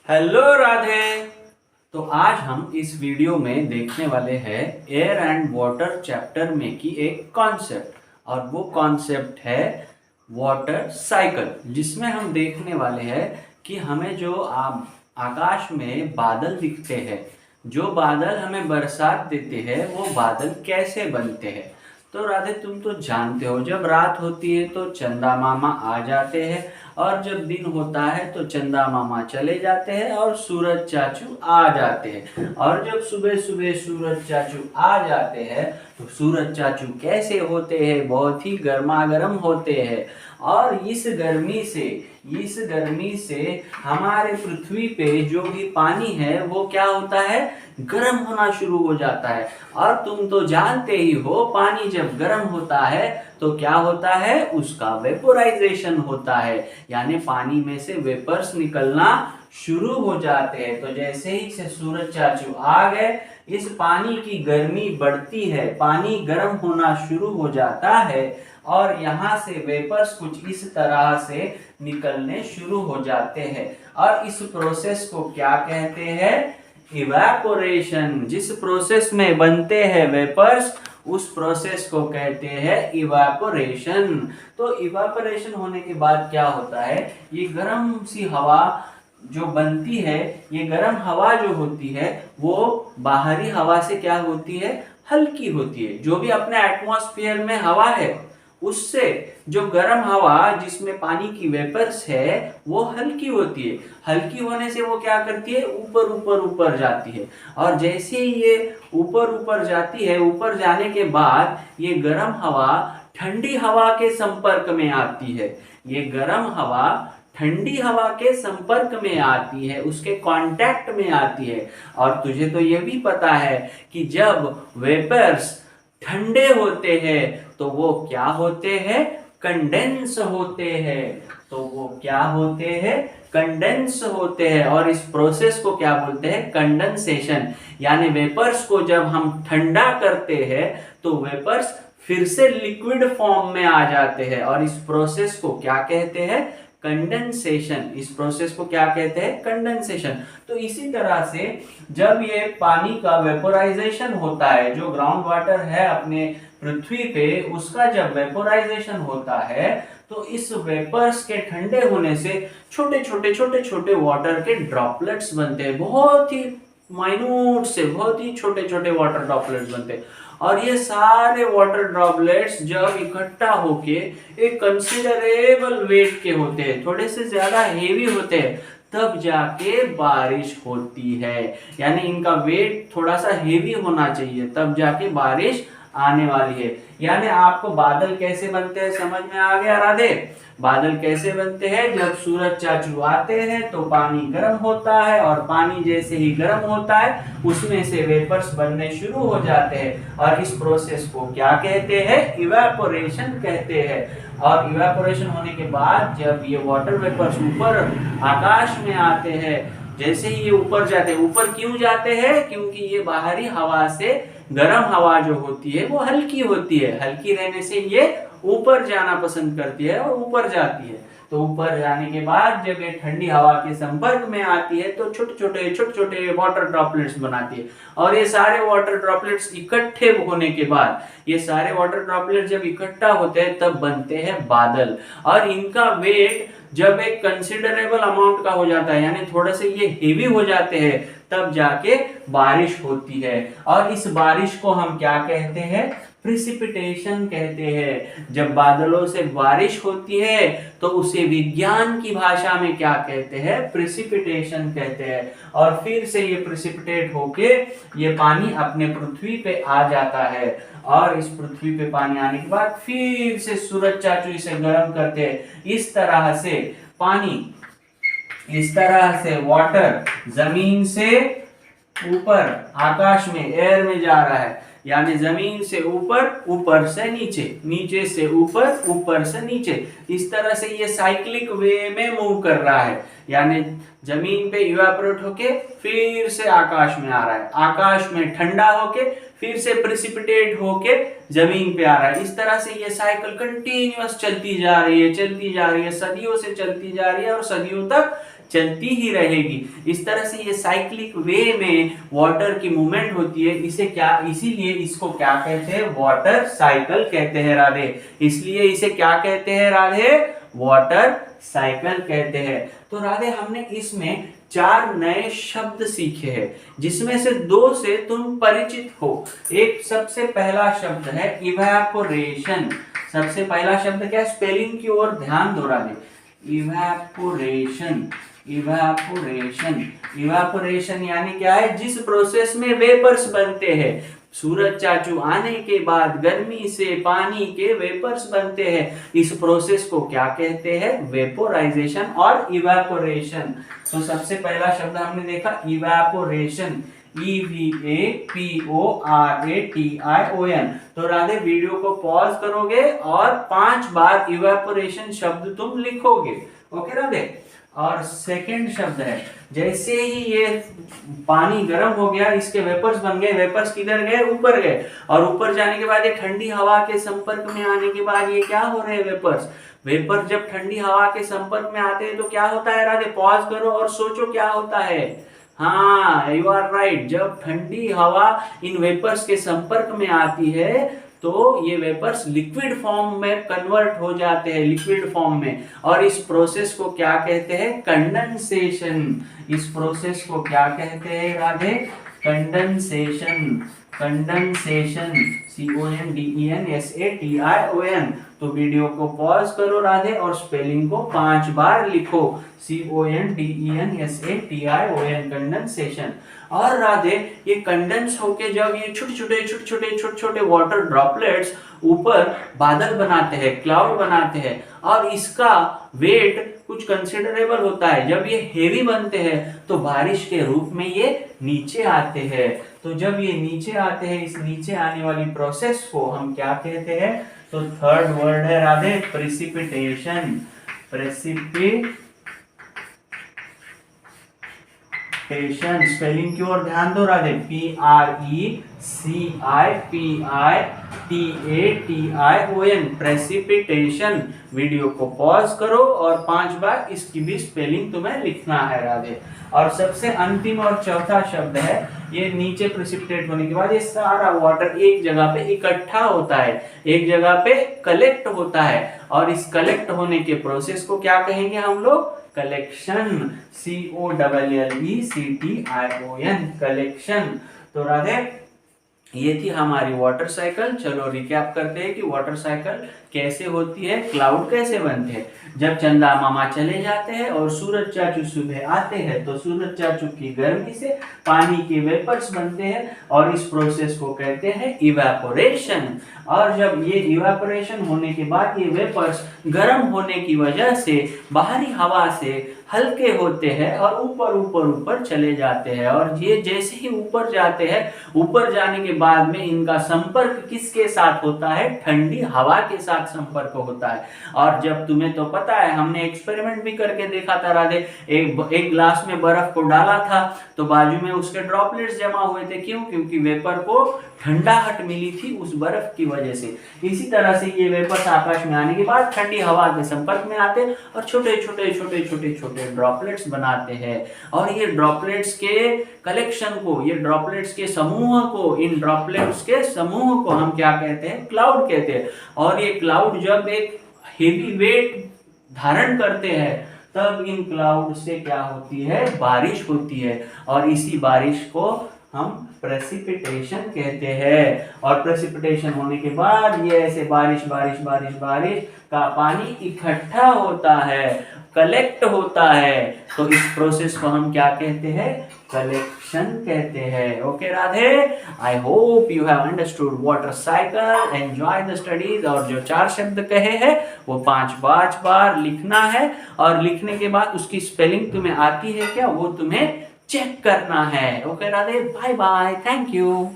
Hello Radhe. तो आज हम इस वीडियो में देखने वाले हैं एयर एंड वाटर चैप्टर में की एक कॉन्सेप्ट, और वो कॉन्सेप्ट है वाटर साइकिल, जिसमें हम देखने वाले हैं कि हमें जो आकाश में बादल दिखते हैं, जो बादल हमें बरसात देते हैं, वो बादल कैसे बनते हैं। तो राधे, तुम तो जानते हो, जब रात होती है तो चंदा मामा आ जाते हैं, और जब दिन होता है तो चंदा मामा चले जाते हैं और सूरज चाचू आ जाते हैं। और जब सुबह सुबह सूरज चाचू आ जाते हैं तो सूरज चाचू कैसे होते हैं? बहुत ही गर्मा गर्म होते हैं। और इस गर्मी से हमारे पृथ्वी पे जो भी पानी है वो क्या होता है? गर्म होना शुरू हो जाता है। और तुम तो जानते ही हो, पानी जब गर्म होता है तो क्या होता है? उसका वेपोराइजेशन होता है, यानी पानी में से वेपर्स निकलना शुरू हो जाते हैं। तो जैसे ही से सूरज चाचू आ गए, इस पानी की गर्मी बढ़ती है, पानी गर्म होना शुरू हो जाता है, और यहाँ से वेपर्स कुछ इस तरह से निकलने शुरू हो जाते हैं। और इस प्रोसेस को क्या कहते हैं? इवेपोरेशन। जिस प्रोसेस में बनते हैं वेपर्स, उस प्रोसेस को कहते हैं इवेपोरेशन। तो इवेपोरेशन होने के बाद क्या होता है? ये गर्म सी हवा जो बनती है, ये गर्म हवा जो होती है वो बाहरी हवा से क्या होती है? हल्की होती है। जो भी अपने एटमॉस्फेयर में हवा है, उससे जो गर्म हवा जिसमें पानी की वेपर्स है वो हल्की होती है। हल्की होने से वो क्या करती है? ऊपर ऊपर ऊपर जाती है। और जैसे ही ये ऊपर ऊपर जाती है, ऊपर जाने के बाद ये गर्म हवा ठंडी हवा के संपर्क में आती है। ये गर्म हवा ठंडी हवा के संपर्क में आती है, उसके कांटेक्ट में आती है। और तुझे तो ये भी पता है कि जब वेपर्स ठंडे होते हैं तो वो क्या होते हैं? कंडेंस होते हैं। तो वो क्या होते हैं? कंडेंस होते हैं। और इस प्रोसेस को क्या बोलते हैं? कंडेंसेशन। यानी वेपर्स को जब हम ठंडा करते हैं तो वेपर्स फिर से लिक्विड फॉर्म में आ जाते हैं, और इस प्रोसेस को क्या कहते हैं? कंडेंसेशन। इस प्रोसेस को क्या कहते हैं? कंडेंसेशन। तो इसी तरह से जब ये पानी का वेपोराइजेशन होता है, जो ग्राउंड वाटर है अपने पृथ्वी पे, उसका जब वेपोराइजेशन होता है तो इस वेपर्स के ठंडे होने से छोटे छोटे वाटर के ड्रॉपलेट्स बनते हैं। बहुत ही माइन्यूट से बहुत ही छोटे छोटे वाटर ड्रॉपलेट्स बनते हैं। और ये सारे वाटर ड्रॉपलेट्स जब इकट्ठा होके एक कंसिडरेबल वेट के होते हैं, थोड़े से ज्यादा हेवी होते हैं, तब जाके बारिश होती है। यानी इनका वेट थोड़ा सा हेवी होना चाहिए, तब जाके बारिश आने वाली है। यानी आपको बादल कैसे बनते हैं समझ में आ गया राधे? बादल कैसे बनते हैं? जब सूरज चाचू आते हैं तो पानी गर्म होता है, और पानी जैसे ही गर्म होता है उसमें से वेपर्स बनने शुरू हो जाते हैं। और इस प्रोसेस को क्या कहते हैं? इवेपोरेशन कहते हैं। और इवेपोरेशन होने के बाद जब ये वाटर वेपर्स ऊपर आकाश में आते हैं, जैसे ही ये ऊपर जाते हैं, ऊपर क्यों जाते हैं? क्योंकि ये बाहरी हवा से गर्म हवा जो होती है वो हल्की होती है। हल्की रहने से ये ऊपर जाना पसंद करती है और ऊपर जाती है। तो ऊपर जाने के बाद जब ये ठंडी हवा के संपर्क में आती है तो छोटे छोटे वाटर ड्रॉपलेट्स बनाती है। और ये सारे वाटर ड्रॉपलेट्स इकट्ठे होने के बाद, ये सारे वाटर ड्रॉपलेट्स जब इकट्ठा होते हैं तब बनते हैं बादल। और इनका वेट जब एक कंसिडरेबल अमाउंट का हो जाता है, यानी थोड़े से ये हेवी हो जाते हैं, तब जाके बारिश होती है। और इस बारिश को हम क्या कहते हैं? प्रिसिपिटेशन कहते हैं। जब बादलों से बारिश होती है तो उसे विज्ञान की भाषा में क्या कहते हैं? प्रिसिपिटेशन कहते हैं। और फिर से ये प्रिसिपिटेट होके ये पानी अपने पृथ्वी पे आ जाता है। और इस पृथ्वी पे पानी आने के बाद फिर से सूरज चाचू इसे गर्म करते हैं। इस तरह से पानी, इस तरह से वाटर जमीन से ऊपर आकाश में, एयर में जा रहा है। यानी जमीन से ऊपर, ऊपर से नीचे, नीचे से ऊपर, ऊपर से नीचे, इस तरह से ये साइक्लिक वे में मूव कर रहा है। यानी जमीन पे इवेपोरेट होके फिर से आकाश में आ रहा है, आकाश में ठंडा होके फिर से प्रिसिपिटेट होके जमीन पे आ रहा है। इस तरह से ये साइकिल कंटिन्यूअस चलती जा रही है, सदियों से चलती जा रही है और सदियों तक चलती ही रहेगी। इस तरह से ये साइक्लिक वे में वाटर की मूवमेंट होती है। इसीलिए इसको क्या कहते हैं, वाटर साइकिल कहते हैं राधे। इसलिए इसे क्या कहते हैं राधे, वाटर साइकिल कहते हैं। तो राधे हमने इसमें 4 नए शब्द सीखे हैं, जिसमें से 2 से तुम परिचित हो। एक सबसे पहला शब्द है इवेपोरेशन। सबसे पहला शब्द क्या है, स्पेलिंग की ओर ध्यान दो राधे। इवेपोरेशन, इवेपोरेशन, इवेपोरेशन यानी क्या है, जिस प्रोसेस में वेपर्स बनते हैं। सूरज चाचू आने के बाद गर्मी से पानी के वेपर्स बनते हैं। इस प्रोसेस को क्या कहते हैं, वेपोराइजेशन और इवेपोरेशन। तो सबसे पहला शब्द हमने देखा इवेपोरेशन, EVAPORATION। तो राधे वीडियो को पॉज करोगे और 5 बार इवेपोरेशन शब्द तुम लिखोगे। ओके राधे। और सेकंड शब्द है, जैसे ही ये पानी गर्म हो गया, इसके वेपर्स बन गए, वेपर्स किधर गए, ऊपर गए, और ऊपर जाने के बाद ये ठंडी हवा के संपर्क में आने के बाद ये क्या हो रहे हैं, वेपर्स। वेपर जब ठंडी हवा के संपर्क में आते हैं तो क्या होता है राधे, पॉज करो और सोचो क्या होता है। हाँ, यू आर राइट। जब ठंडी हवा इन वेपर्स के संपर्क में आती है तो ये वेपर्स लिक्विड फॉर्म में कन्वर्ट हो जाते हैं, लिक्विड फॉर्म में। और इस प्रोसेस को क्या कहते हैं, कंडेंसेशन। इस प्रोसेस को क्या कहते हैं राधे, कंडेंसेशन, कंडेंसेशन, CONDENSATION। तो वीडियो को पॉज करो राधे और स्पेलिंग को 5 बार लिखो, CONDENSATION, कंडेंसेशन। और राधे ये कंडेंस होके जब ये छोटे छोटे वाटर ड्रॉपलेट्स ऊपर बादल बनाते हैं, क्लाउड बनाते हैं, और इसका वेट कुछ कंसिडरेबल होता है। जब ये हेवी बनते हैं तो बारिश के रूप में ये नीचे आते हैं। तो जब ये नीचे आते हैं, इस नीचे आने वाली प्रोसेस को हम क्या कहते हैं, तो थर्ड वर्ड है राधे, प्रेसिपिटेशन। प्रेसिपिटेशन, स्पेलिंग की ओर ध्यान दो राधे, PRECIPITATION, प्रेसिपिटेशन। वीडियो को पॉज करो और 5 बार इसकी भी स्पेलिंग तुम्हें लिखना है राधे। और सबसे अंतिम और चौथा शब्द है, ये नीचे प्रेसिपिटेट होने के बाद ये सारा वाटर एक जगह पे इकट्ठा होता है, एक जगह पे कलेक्ट होता है, और इस कलेक्ट होने के प्रोसेस को क्या कहेंगे हम लोग, कलेक्शन, COLLECTION, कलेक्शन। तो राधे ये थी हमारी वाटर साइकिल। चलो रिकैप करते हैं कि वाटर साइकिल कैसे होती है, क्लाउड कैसे बनते हैं। जब चंदा मामा चले जाते हैं और सूरज चाचू सुबह आते हैं तो सूरज चाचू की गर्मी से पानी के वेपर्स बनते हैं और इस प्रोसेस को कहते हैं इवेपोरेशन। और जब ये इवेपोरेशन होने के बाद ये वेपर्स गर्म होने की वजह से बाहरी हवा से हल्के होते हैं और ऊपर ऊपर ऊपर चले जाते हैं। और ये जैसे ही ऊपर जाते हैं, ऊपर जाने के बाद में इनका संपर्क किसके साथ होता है, ठंडी हवा के साथ संपर्क होता है। और जब तुम्हें तो पता है, हमने एक्सपेरिमेंट भी करके देखा था राधे, एक ग्लास में बर्फ को डाला था तो बाजू में उसके ड्रॉपलेट्स जमा हुए थे। क्यों? क्योंकि वेपर को ठंडाहट मिली थी उस बर्फ की वजह से। इसी तरह से ये वेपर्स आकाश में आने के बाद ठंडी हवा के संपर्क में आते और छोटे छोटे ड्रॉपलेट्स बनाते हैं। और ये ड्रॉपलेट्स के कलेक्शन को, ये ड्रॉपलेट्स के समूह को, इन ड्रॉपलेट्स के समूह को हम क्या कहते हैं, क्लाउड कहते हैं। और ये क्लाउड जब एक हेवी वेट धारण करते हैं तब इन क्लाउड से क्या होती है, बारिश होती है। और इसी बारिश को हम प्रेसिपिटेशन कहते हैं। और प्रेसिपिटेशन होने के बाद ये ऐसे बारिश का पानी इकट्ठा होता है, कलेक्ट होता है। तो इस प्रोसेस को हम क्या कहते हैं, कलेक्शन कहते हैं। Okay Radhe, I hope you have understood water cycle, enjoy the studies. और जो 4 शब्द कहे हैं वो 5 बार लिखना है, और लिखने के बाद उसकी स्पेलिंग तुम्हें आती है क्या, वो तुम्हें चेक करना है। Okay Radhe, bye bye, thank you.